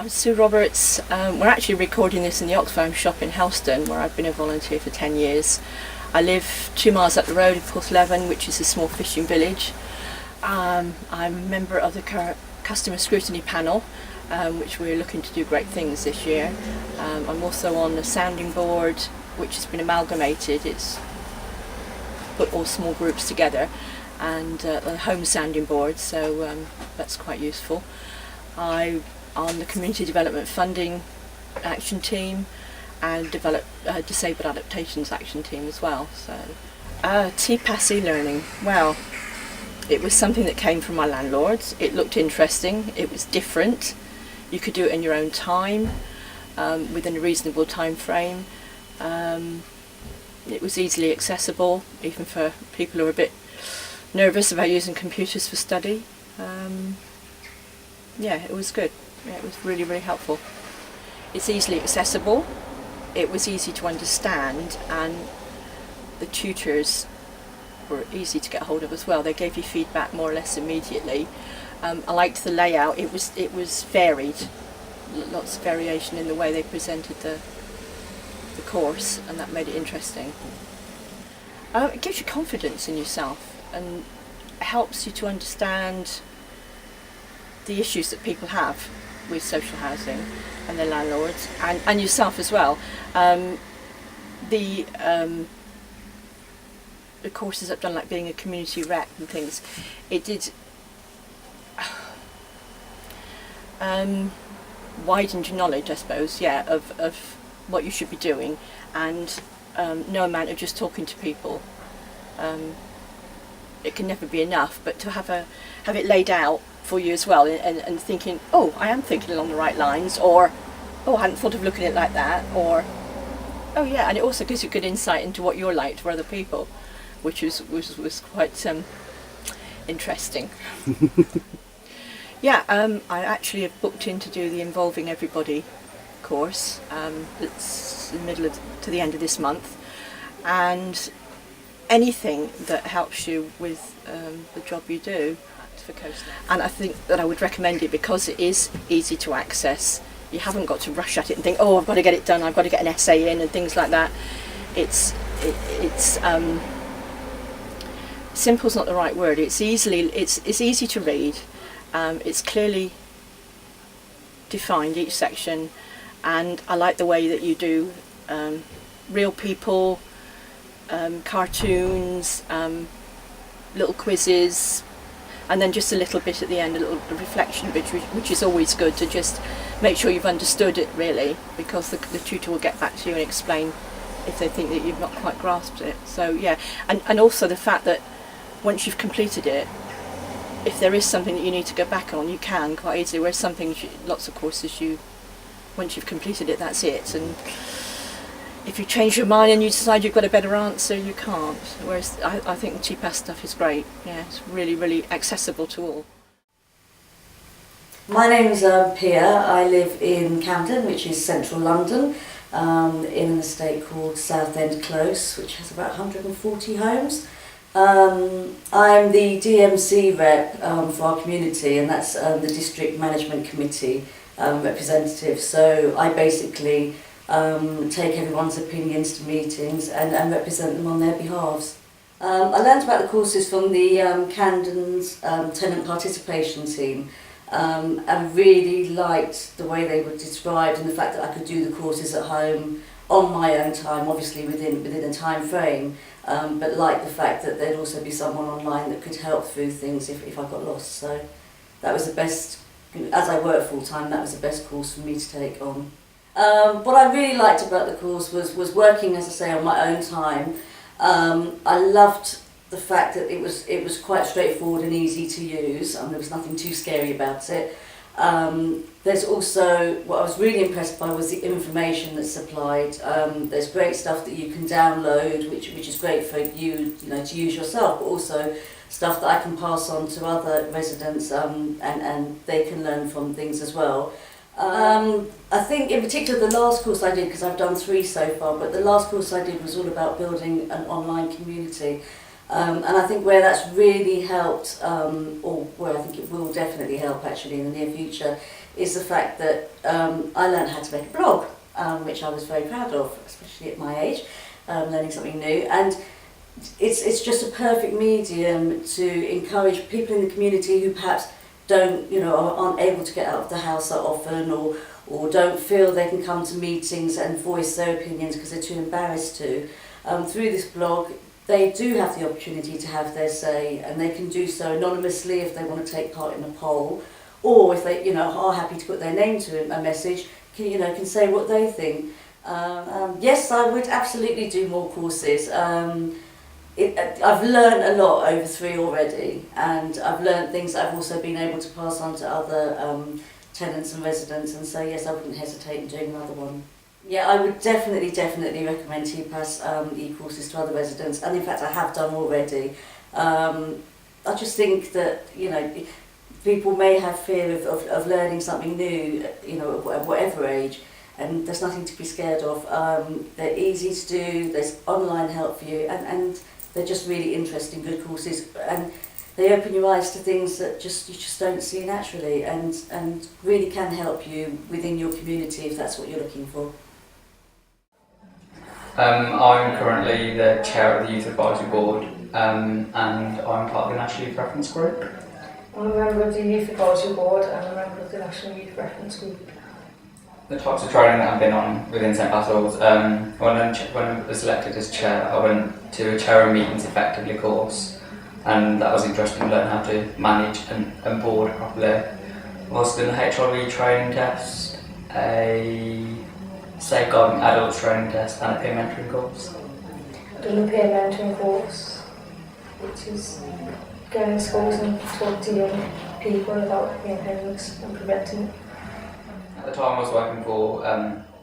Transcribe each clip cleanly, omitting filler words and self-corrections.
I'm Sue Roberts. We're actually recording this in the Oxfam shop in Helston, where I've been a volunteer for 10 years. I live 2 miles up the road in Porthleven, which is a small fishing village. I'm a member of the customer scrutiny panel, which we're looking to do great things this year. I'm also on the sounding board, which has been amalgamated. It's put all small groups together, and a home sounding board, so that's quite useful. I'm on the community development funding action team and disabled adaptations action team as well. So TPAS E-Learning, well, it was something that came from my landlords. It looked interesting, it was different, you could do it in your own time, within a reasonable time frame. It was easily accessible, even for people who are a bit nervous about using computers for study. Yeah, it was good. Yeah, it was really, really helpful. It's easily accessible, it was easy to understand, and the tutors were easy to get hold of as well. They gave you feedback more or less immediately. I liked the layout. It was varied, lots of variation in the way they presented the course, and that made it interesting. It gives you confidence in yourself and helps you to understand the issues that people have with social housing and their landlords, and yourself as well. The courses I've done, like being a community rep and things, it did widened your knowledge, I suppose, yeah, of what you should be doing, and no amount of just talking to people. It can never be enough, but to have it laid out for you as well, and thinking, oh, I am thinking along the right lines, or oh, I hadn't thought of looking at it like that, or oh yeah, and it also gives you good insight into what you're like for other people, which was quite interesting. Yeah, I actually have booked in to do the Involving Everybody course. It's in the middle to the end of this month, and anything that helps you with the job you do. And I think that I would recommend it because it is easy to access. You haven't got to rush at it and think, oh, I've got to get it done, I've got to get an essay in and things like that. It's simple's not the right word. It's easy to read. It's clearly defined, each section, and I like the way that you do real people, cartoons, little quizzes, and then just a little bit at the end, a little reflection bit, which is always good to just make sure you've understood it really, because the tutor will get back to you and explain if they think that you've not quite grasped it. So yeah, and also the fact that once you've completed it, if there is something that you need to go back on, you can quite easily, whereas some things, lots of courses, once you've completed it, that's it, and if you change your mind and you decide you've got a better answer, you can't. Whereas I think the TPAS stuff is great. Yeah, it's really, really accessible to all. My name's Pia. I live in Camden, which is central London, in an estate called Southend Close, which has about 140 homes. I'm the DMC rep for our community, and that's the District Management Committee representative. So I basically take everyone's opinions to meetings and represent them on their behalves. I learned about the courses from the Camden's tenant participation team, and really liked the way they were described and the fact that I could do the courses at home on my own time, obviously within a time frame, but liked the fact that there'd also be someone online that could help through things if I got lost. So that was the best, as I work full time, that was the best course for me to take on. What I really liked about the course was working, as I say, on my own time. I loved the fact that it was quite straightforward and easy to use, and there was nothing too scary about it. There's also, what I was really impressed by was the information that's supplied. There's great stuff that you can download, which is great for you to use yourself, but also stuff that I can pass on to other residents, and they can learn from things as well. I think in particular the last course I did, because I've done 3 so far, but the last course I did was all about building an online community. And I think where that's really helped, or where I think it will definitely help actually in the near future, is the fact that I learned how to make a blog, which I was very proud of, especially at my age, learning something new. And it's just a perfect medium to encourage people in the community who perhaps don't, aren't able to get out of the house that often, or don't feel they can come to meetings and voice their opinions because they're too embarrassed to. Through this blog, they do have the opportunity to have their say, and they can do so anonymously if they want to take part in a poll, or if they, are happy to put their name to a message, can say what they think. Yes, I would absolutely do more courses. I've learned a lot over 3 already, and I've learned things that I've also been able to pass on to other tenants and residents, and so yes, I wouldn't hesitate in doing another one. Yeah, I would definitely recommend TPAS e-courses to other residents, and in fact I have done already. I just think that, people may have fear of learning something new, at whatever age, and there's nothing to be scared of. They're easy to do, there's online help for you, and they're just really interesting, good courses, and they open your eyes to things that you just don't see naturally, and really can help you within your community if that's what you're looking for. I'm currently the chair of the Youth Advisory Board, and I'm part of the National Youth Reference Group. I'm a member of the Youth Advisory Board and a member of the National Youth Reference Group. The types of training that I've been on within St Basil's, when I was elected as chair, I went to a chair of meetings effectively course, and that was interesting to learn how to manage and board properly. I've also done the HIV training test, a safeguarding adults training test, and a peer mentoring course. I've done a peer mentoring course, which is going in schools and talking to young people about being homeless and preventing it. At the time I was working for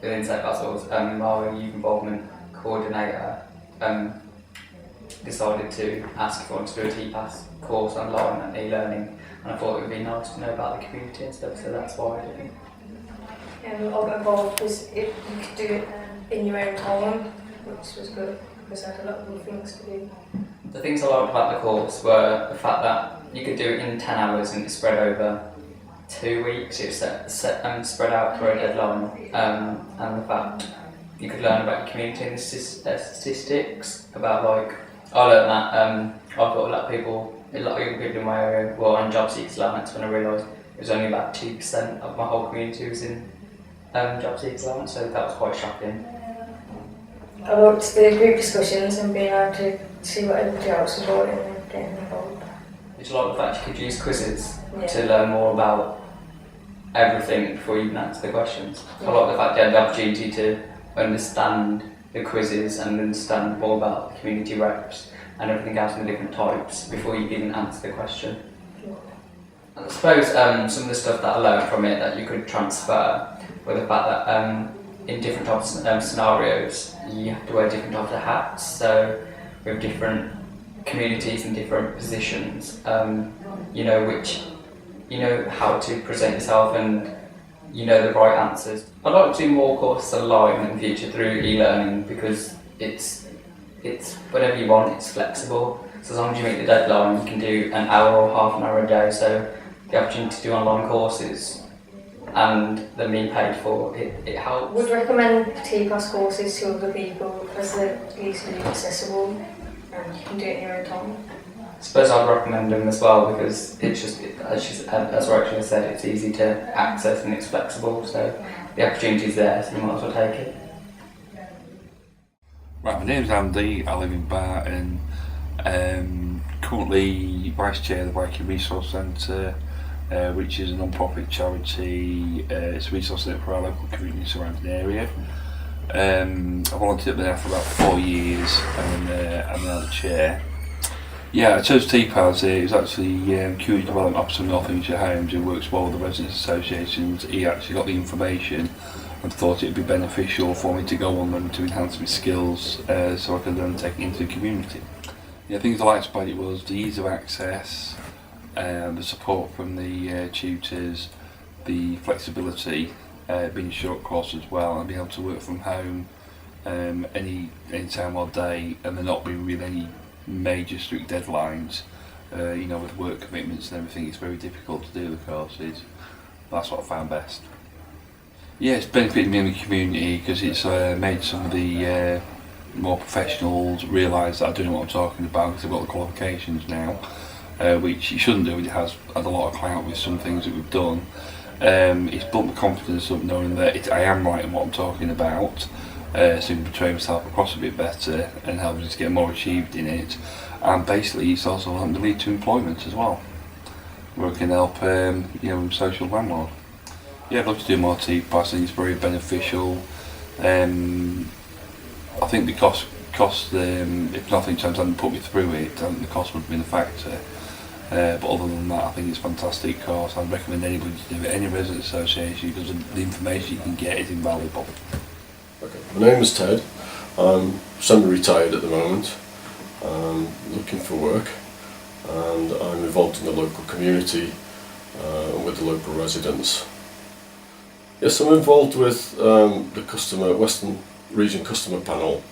within St Basil's, my youth involvement coordinator decided to ask if I wanted to do a TPAS course online and e-learning, and I thought it would be nice to know about the community and stuff, so that's why I did it. And what got involved was you could do it in your own time, which was good because I had a lot of other things to do. The things I liked about the course were the fact that you could do it in 10 hours and it's spread over 2 weeks, it was spread out for a deadline, and the fact you could learn about your community and the statistics about, like, I learned that I've got a lot of young people in my area were on job seekers allowance, when I realised it was only about 2% of my whole community was in job seekers allowance, so that was quite shocking. I liked the group discussions and being able to see what everybody else was doing and getting involved. It's like the fact you could use quizzes to learn more about everything before you can answer the questions. I like the fact you had the opportunity to understand the quizzes and understand more about the community reps and everything else in the different types before you even answer the question. I suppose some of the stuff that I learned from it that you could transfer were the fact that in different types of scenarios you have to wear different types of hats, so with different communities and different positions, how to present yourself and the right answers. I'd like to do more courses online in the future through e-learning because it's whenever you want, it's flexible. So as long as you meet the deadline, you can do an hour or half an hour a day. So the opportunity to do online courses and them being paid for, it helps. Would recommend TPAS courses to other people because they're easily accessible and you can do it in your own time. I suppose I'd recommend them as well because it's just, as Rachel said, it's easy to access and it's flexible, so the opportunity's there, so you might as well take it. Right, my name's Andy, I live in Barton, currently Vice Chair of the Viking Resource Centre, which is a non-profit charity. It's a resource centre for our local community and surrounding area. I volunteered there for about 4 years and I'm now the chair. Yeah, I chose TPAS. It was actually Community Development Officer in Northamptonshire Homes who works well with the residents associations. He actually got the information and thought it would be beneficial for me to go on them to enhance my skills so I could then take it into the community. Yeah, things I liked about it was the ease of access, the support from the tutors, the flexibility, being short course as well, and being able to work from home any time or day, and there not being really any major strict deadlines. With work commitments and everything, it's very difficult to do the courses. That's what I found best. Yeah, it's benefited me in the community because it's made some of the more professionals realise that I do know what I'm talking about because I've got the qualifications now, which you shouldn't do. It has had a lot of clout with some things that we've done. It's built my confidence up knowing that I am right in what I'm talking about, so I can portray myself across a bit better and help us to get more achieved in it. And basically it's also helped to lead to employment as well, where I can help social landlord. Yeah, I'd love to do more TPAS. I think it's very beneficial. I think the cost if nothing changed hadn't put me through it, I think the cost would have been a factor. But other than that, I think it's a fantastic course. I'd recommend anybody to do it, any resident association, because the information you can get is invaluable. Okay. My name is Ted. I'm semi-retired at the moment, looking for work, and I'm involved in the local community and with the local residents. Yes, I'm involved with the Western Region Customer Panel,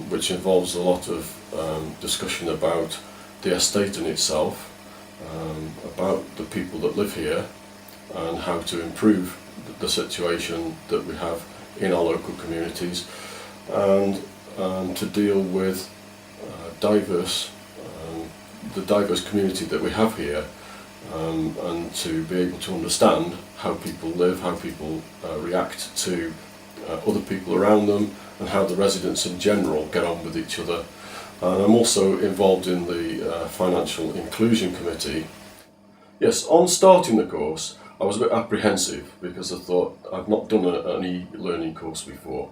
which involves a lot of discussion about the estate in itself, about the people that live here and how to improve the situation that we have in our local communities, and to deal with the diverse community that we have here, and to be able to understand how people live, how people react to other people around them, and how the residents in general get on with each other. And I'm also involved in the Financial Inclusion Committee. Yes, on starting the course I was a bit apprehensive because I thought I've not done an e-learning course before,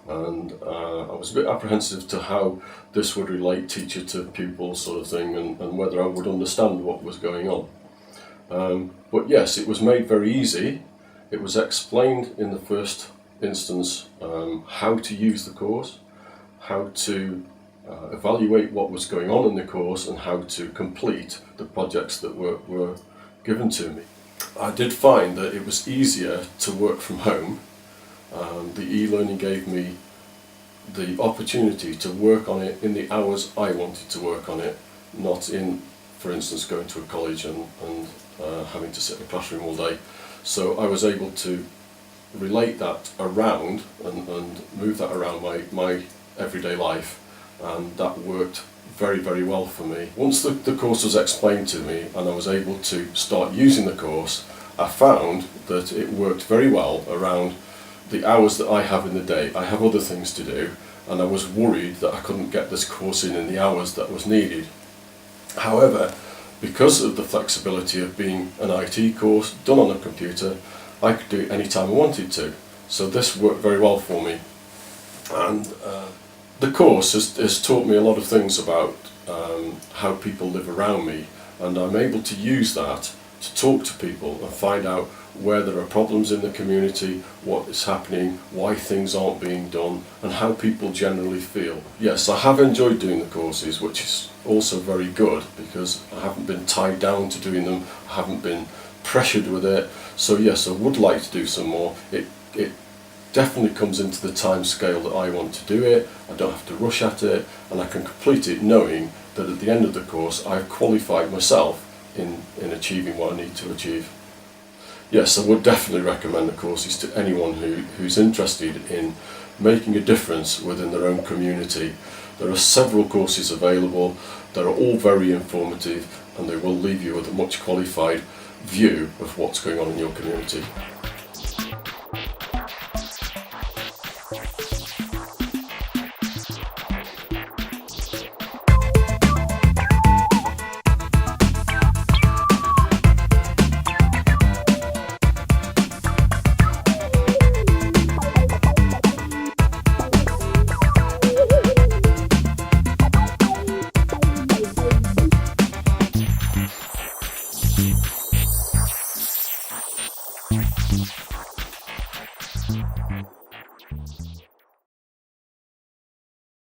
and I was a bit apprehensive to how this would relate teacher to pupil sort of thing, and whether I would understand what was going on. But yes, it was made very easy. It was explained in the first instance how to use the course, how to evaluate what was going on in the course, and how to complete the projects that were given to me. I did find that it was easier to work from home. The e-learning gave me the opportunity to work on it in the hours I wanted to work on it, not in, for instance, going to a college and having to sit in a classroom all day. So I was able to relate that around and move that around my everyday life, and that worked very, very well for me. Once the course was explained to me and I was able to start using the course, I found that it worked very well around the hours that I have in the day. I have other things to do, and I was worried that I couldn't get this course in the hours that was needed. However, because of the flexibility of being an IT course done on a computer, I could do it any time I wanted to. So this worked very well for me. And the course has taught me a lot of things about how people live around me, and I'm able to use that to talk to people and find out where there are problems in the community, what is happening, why things aren't being done, and how people generally feel. Yes, I have enjoyed doing the courses, which is also very good because I haven't been tied down to doing them, I haven't been pressured with it. So yes, I would like to do some more. It definitely comes into the time scale that I want to do it. I don't have to rush at it, and I can complete it knowing that at the end of the course I've qualified myself in achieving what I need to achieve. Yes, I would definitely recommend the courses to anyone who's interested in making a difference within their own community. There are several courses available. They're all very informative, and they will leave you with a much qualified view of what's going on in your community.